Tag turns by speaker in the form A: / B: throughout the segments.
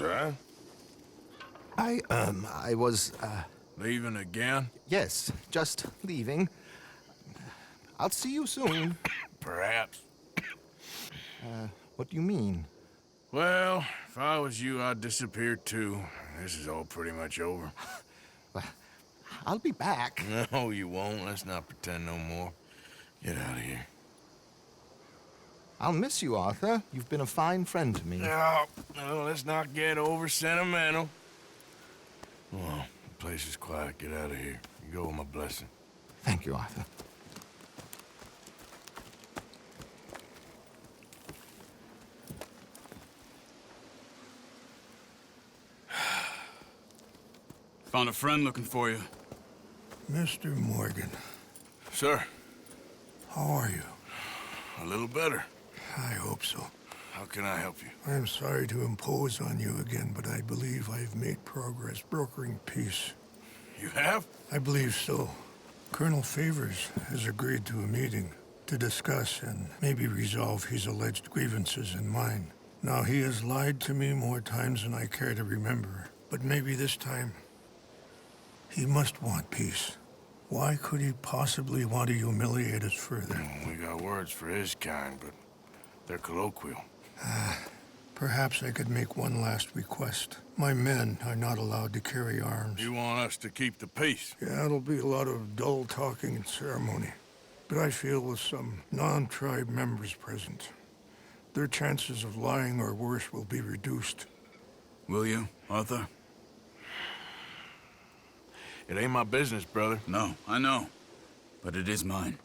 A: Cousin?
B: I was,
A: Leaving again?
B: yes, just leaving. I'll see you soon.
A: Perhaps.
B: What do you mean?
A: Well, if I was you, I'd disappear too. This is all pretty much over.
B: Well, I'll be back.
A: No, you won't. Let's not pretend no more. Get out of here.
B: I'll miss you, Arthur. You've been a fine friend to me.
A: No, let's not get over sentimental. Well, the place is quiet. Get out of here. You go with my blessing.
B: Thank you, Arthur.
C: Found a friend looking for you.
D: Mr. Morgan,
A: Sir,
D: how are you?
A: a little better.
D: I hope so.
A: How can I help you?
D: I am sorry to impose on you again, but I believe I've made progress brokering peace.
A: You have?
D: I believe so. Colonel Favours has agreed to a meeting to discuss and maybe resolve his alleged grievances and mine. Now, he has lied to me more times than I care to remember, but maybe this time he must want peace. Why could he possibly want to humiliate us further?
A: We got words for his kind, but they're colloquial.
D: Perhaps I could make one last request. My men are not allowed to carry arms.
A: You want us to keep the peace?
D: Yeah, it'll be a lot of dull talking and ceremony. But I feel with some non-tribe members present, their chances of lying or worse will be reduced.
C: Will you, Arthur?
A: It ain't my business, brother.
C: No, I know. But it is mine.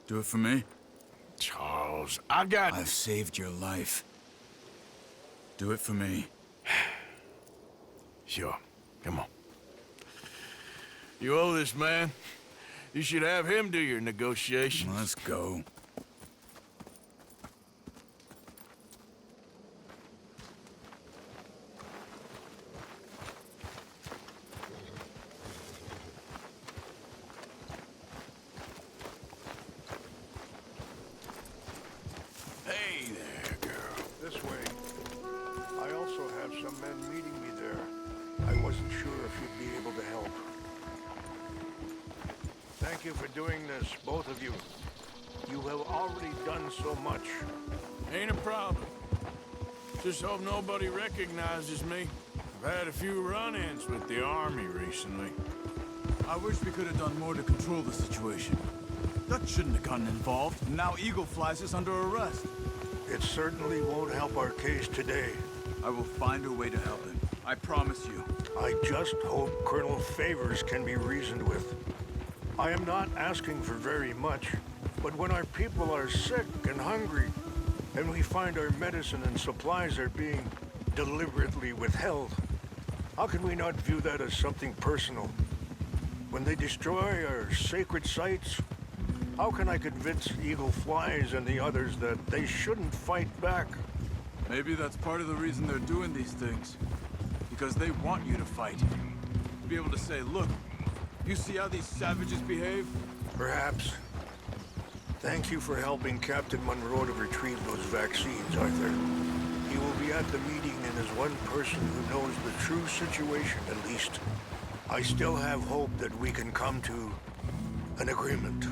C: Do it for me?
A: Charles, I got...
C: I've saved your life. Do it for me.
A: Sure. Come on. You owe this man. You should have him do your negotiations.
C: Let's go.
A: Hey there, girl.
D: This way. I also have some men meeting me there. I wasn't sure if you'd be able to help. Thank you for doing this, both of you. You have already done so much.
A: Ain't a problem. Just hope nobody recognizes me. I've had a few run-ins with the army recently.
C: I wish we could have done more to control the situation. Dutch shouldn't have gotten involved. Now Eagle flies us under arrest.
D: It certainly won't help our case today.
C: I will find a way to help him. I promise you.
D: I just hope Colonel Favours can be reasoned with. I am not asking for very much, but when our people are sick and hungry, and we find our medicine and supplies are being deliberately withheld, how can we not view that as something personal? When they destroy our sacred sites, how can I convince Eagle Flies and the others that they shouldn't fight back?
C: Maybe that's part of the reason they're doing these things. Because they want you to fight. To be able to say, look, you see how these savages behave?
D: Perhaps. Thank you for helping Captain Monroe to retrieve those vaccines, Arthur. He will be at the meeting and is one person who knows the true situation, at least. I still have hope that we can come to an agreement.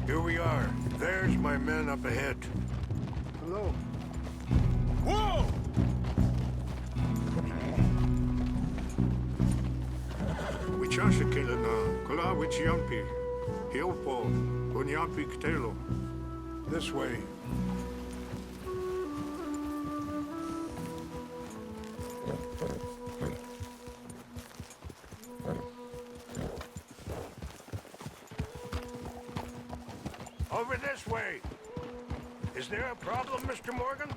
D: Here we are. There's my men up ahead. Hello.
A: Whoa!
D: We Chashakila na kula wichiampi. Hiopo, Bunyapi Ktelo. This way. Over this way. Is there a problem, Mr. Morgan?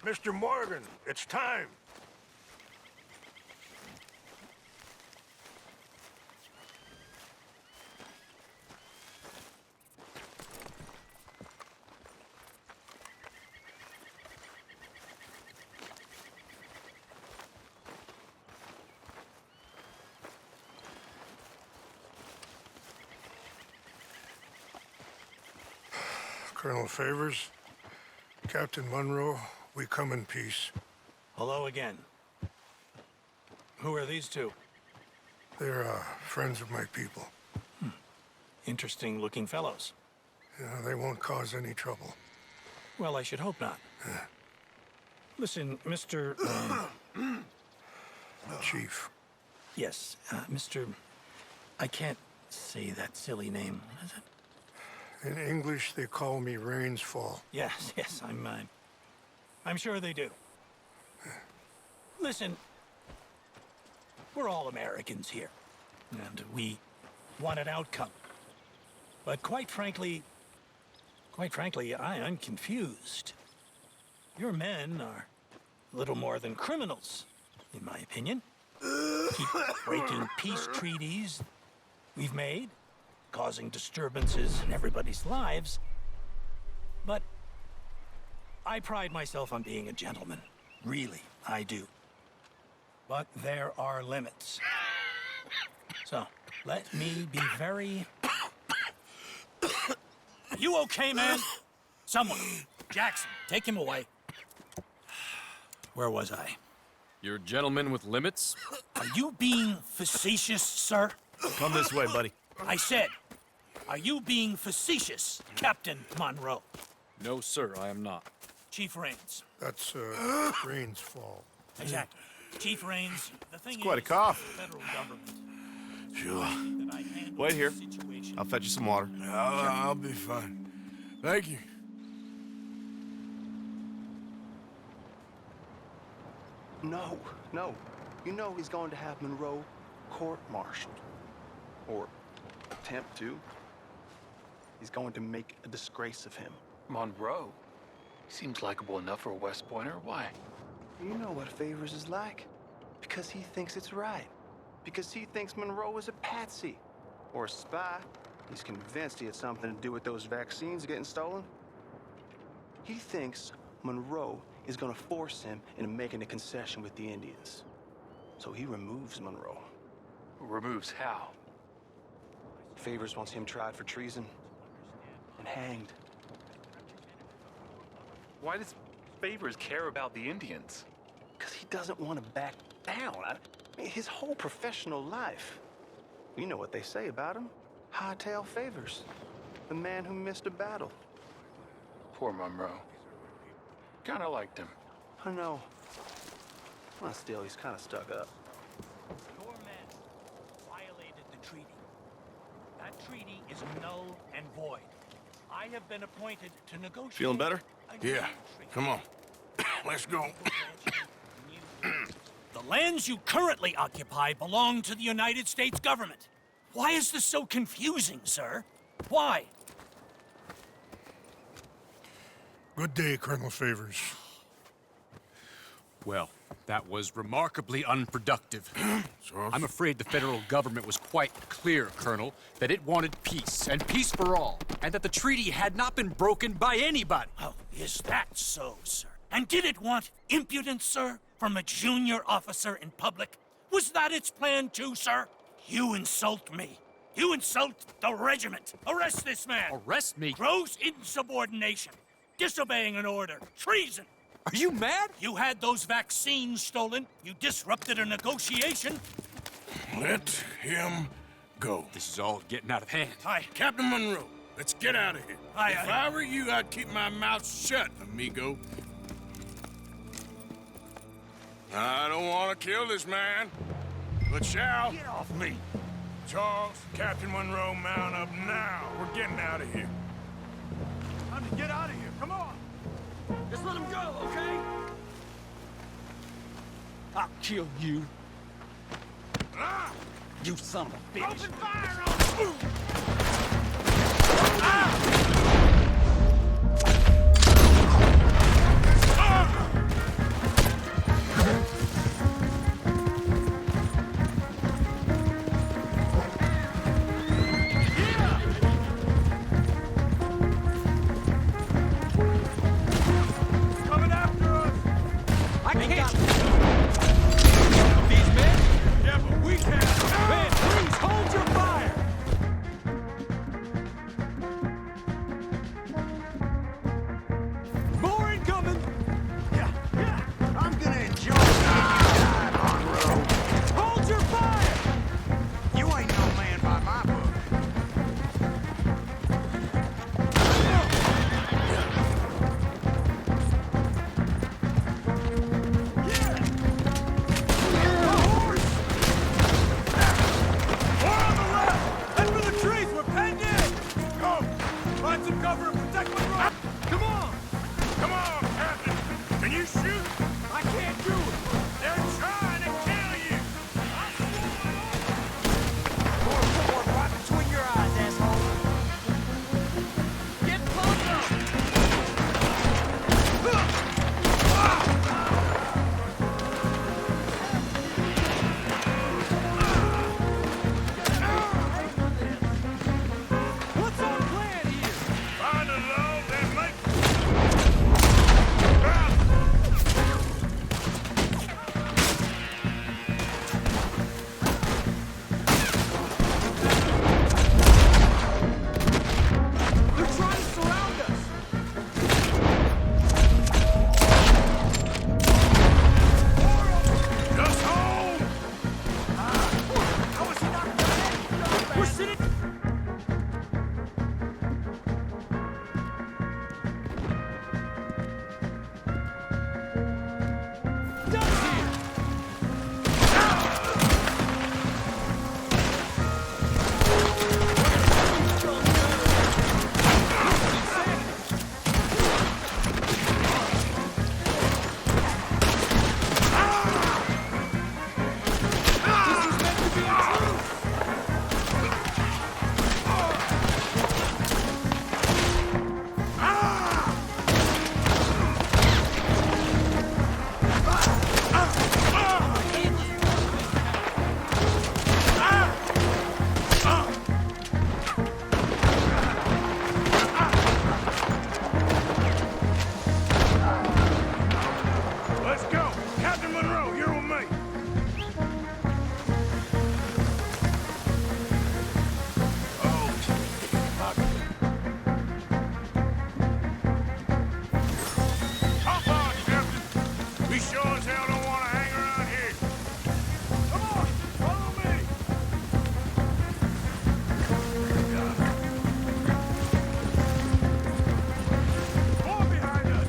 D: Mr. Morgan, it's time. Colonel Favours, Captain Monroe, we come in peace.
E: Hello again. Who are these two?
D: They're friends of my people.
E: Interesting looking fellows.
D: Yeah, they won't cause any trouble.
E: Well, I should hope not. Listen, Mr.
D: Chief.
E: Yes, Mr. I can't say that silly name, is it?
D: In English, they call me Rainsfall.
E: Yes, I'm sure they do. Listen, we're all Americans here, and we want an outcome. But quite frankly, I'm confused. Your men are a little more than criminals, in my opinion. Keep breaking peace treaties we've made, causing disturbances in everybody's lives. But I pride myself on being a gentleman. Really, I do. But there are limits. So, let me be very... Are you okay, man? Someone. Jackson, take him away. Where was I?
F: You're a gentleman with limits?
E: Are you being facetious, sir?
F: Come this way, buddy.
E: I said, are you being facetious, Captain Monroe?
F: No, sir, I am not.
E: Chief Raines.
D: That's Rainsfall.
E: Exactly. Chief Raines, the thing
B: quite a
E: is,
B: cough.
E: the federal government.
A: Sure.
E: That I handle
B: Wait here.
E: this situation.
B: I'll fetch you some water.
A: I'll be fine. Thank you.
G: No. You know he's going to have Monroe court-martialed. Or attempt to. He's going to make a disgrace of him.
H: Monroe? Seems likable enough for a West Pointer. Why?
G: You know what Favours is like. Because he thinks it's right. Because he thinks Monroe is a patsy. Or a spy. He's convinced he had something to do with those vaccines getting stolen. He thinks Monroe is gonna force him into making a concession with the Indians. So he removes Monroe.
H: Removes how?
G: Favours wants him tried for treason and hanged.
H: Why does Favours care about the Indians?
G: Because he doesn't want to back down. I mean, his whole professional life. You know what they say about him. Hightail Favours. The man who missed a battle.
H: Poor Monroe. Kinda liked him.
G: I know. Well, still, he's kind of stuck up.
E: Your men violated the treaty. That treaty is null and void. I have been appointed to negotiate...
B: Feeling better?
E: a new
A: Yeah.
E: treaty.
A: Come on. Let's go.
E: The lands you currently occupy belong to the United States government. Why is this so confusing, sir? Why?
D: Good day, Colonel Favours.
F: Well, that was remarkably unproductive.
A: So,
F: I'm afraid the federal government was quite clear, Colonel, that it wanted peace, and peace for all, and that the treaty had not been broken by anybody.
E: Oh, is that so, sir? And did it want impudence, sir, from a junior officer in public? Was that its plan too, sir? You insult me. You insult the regiment. Arrest this man.
F: Arrest me?
E: Gross insubordination. Disobeying an order. Treason.
F: Are you mad?
E: You had those vaccines stolen. You disrupted a negotiation.
A: Let him go.
F: This is all getting out of hand.
A: Hi, Captain Monroe. Let's get out of here. If I were you, I'd keep my mouth shut, amigo. I don't want to kill this man, but shall.
D: Get off me!
A: Charles, Captain Monroe, mount up now. We're getting out of here.
C: Time to get out of here. Come on.
E: Just let him go, okay? I'll kill you. You son of a bitch.
A: Open fire on him!
C: Coming after us.
E: I can't.
C: These men? Yeah, but we can.
E: Man, please hold your fire. More incoming.
D: I'm gonna enjoy seeing you die, Monroe.
E: Hold your fire.
D: You ain't no man by my book.
C: Head for the trees. We're penned in. Go. Find some cover and protect Monroe. Come on.
A: Come on, Captain. Can you shoot?
C: I can't do it.
A: They're trying to kill you.
E: More right between your eyes, asshole. Get closer. What's our plan here?
A: Find a load and make...
E: They're trying to surround us.
A: Just home!
E: How is he not dead? We're sitting. Down here.
A: Let's go! Captain Monroe, you're with me! Hop on, Captain! We sure as hell don't want to hang around here. Come on, follow me! More behind us!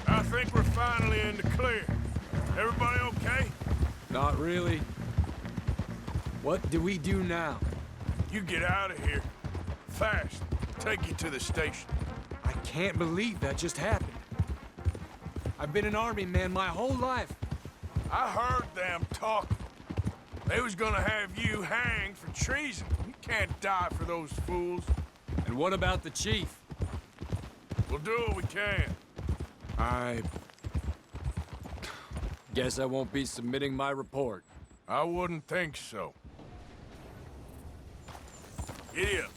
A: I think we're finally in the clear. Everybody okay?
C: Not really. What do we do now?
A: You get out of here. Fast. Take you to the station.
C: I can't believe that just happened. I've been an army man my whole life.
A: I heard them talking. They was gonna have you hanged for treason. You can't die for those fools.
C: And what about the chief?
A: We'll do what we can.
C: I guess I won't be submitting my report.
A: I wouldn't think so. Giddy up.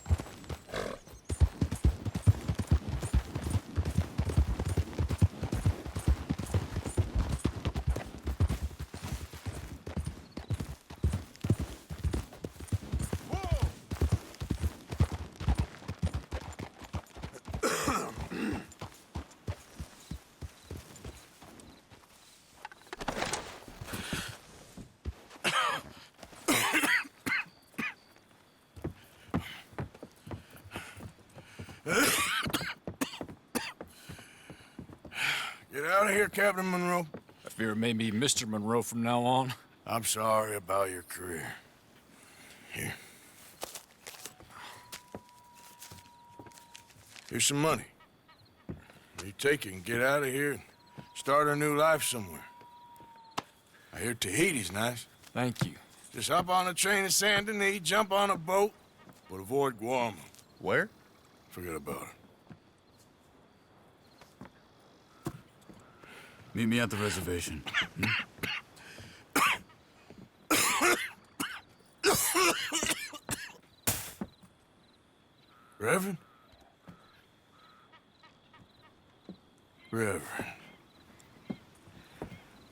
A: Captain Monroe?
F: I fear it may be Mr. Monroe from now on.
A: I'm sorry about your career. Here. Here's some money. You take it and get out of here and start a new life somewhere. I hear Tahiti's nice.
F: Thank you.
A: Just hop on a train to Saint Denis, jump on a boat, but avoid Guam.
F: Where?
A: Forget about it.
C: Meet me at the reservation.
A: Reverend? Reverend.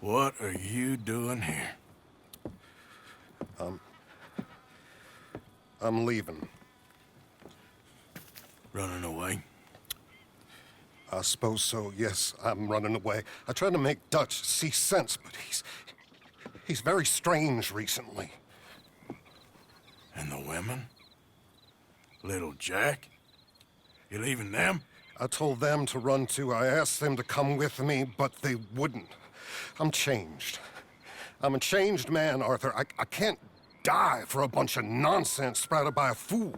A: What are you doing here?
I: I'm leaving.
A: Running away?
I: I suppose so, yes, I'm running away. I tried to make Dutch see sense, but he's very strange recently.
A: And the women? Little Jack? You leaving them?
I: I told them to run too. I asked them to come with me, but they wouldn't. I'm changed. I'm a changed man, Arthur. I can't die for a bunch of nonsense sprouted by a fool.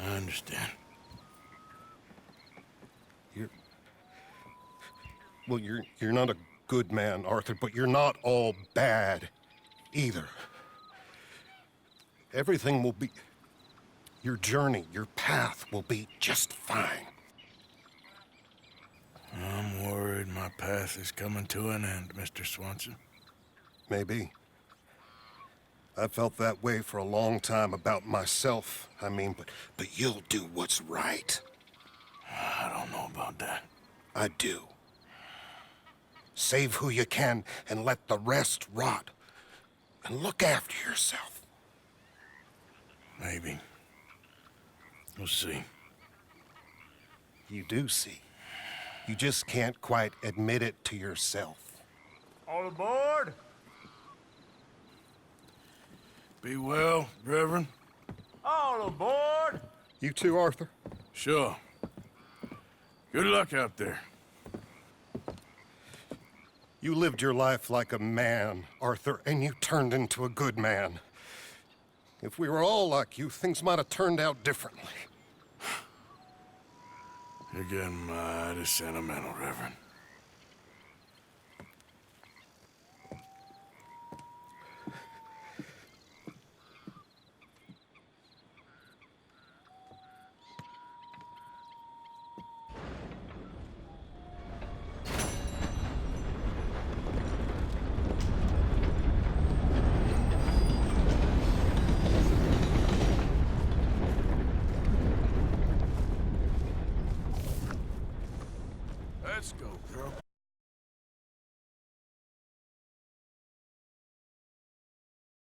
A: I understand.
I: You're not a good man, Arthur, but you're not all bad either. Everything will be... Your journey, your path will be just fine.
A: I'm worried my path is coming to an end, Mr. Swanson.
I: Maybe. I felt that way for a long time about myself, I mean, but you'll do what's right.
A: I don't know about that.
I: I do. Save who you can and let the rest rot. And look after yourself.
A: Maybe. We'll see.
I: You do see. You just can't quite admit it to yourself.
D: All aboard?
A: Be well, Reverend.
D: All aboard?
I: You too, Arthur?
A: Sure. Good luck out there.
I: You lived your life like a man, Arthur, and you turned into a good man. If we were all like you, things might have turned out differently.
A: You're getting mighty sentimental, Reverend. Let's go, girl.